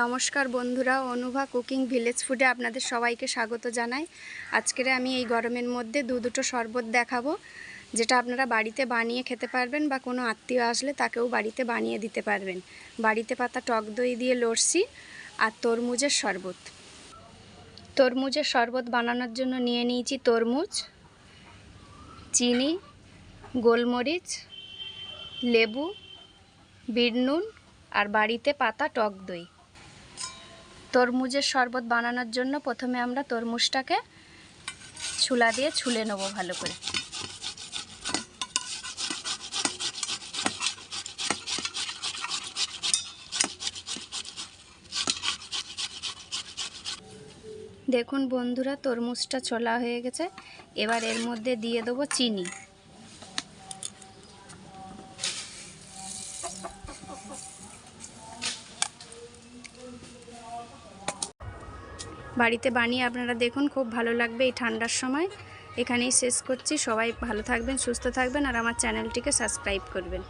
নমস্কার বন্ধুরা, Anubha cooking village ফুডে আপনাদের সবাইকে স্বাগত জানাই। আজকের আমি এই গরমের মধ্যে দুটো শরবত দেখাবো, যেটা আপনারা বাড়িতে বানিয়ে খেতে পারবেন বা কোনো আত্মীয় আসলে তাকেও বাড়িতে বানিয়ে দিতে পারবেন। বাড়িতে পাতা টক দই দিয়ে লস্যি আর তরমুজের শরবত। তরমুজের শরবত বানানোর জন্য নিয়ে নিয়েছি তরমুজ, চিনি, গোলমরিচ, লেবু, বিট নুন আর বাড়িতে পাতা টক দই। তরমুজের শরবত বানানোর জন্য প্রথমে আমরা তরমুজটাকে ছুলা দিয়ে ছুলে নেব ভালো করে। দেখুন বন্ধুরা, তরমুজটা ছোলা হয়ে গেছে। এবার এর মধ্যে দিয়ে দেবো চিনি। বাড়িতে বানিয়ে আপনারা দেখুন, খুব ভালো লাগবে এই ঠান্ডার সময়। এখানেই শেষ করছি। সবাই ভালো থাকবেন, সুস্থ থাকবেন আর আমার চ্যানেলটিকে সাবস্ক্রাইব করবেন।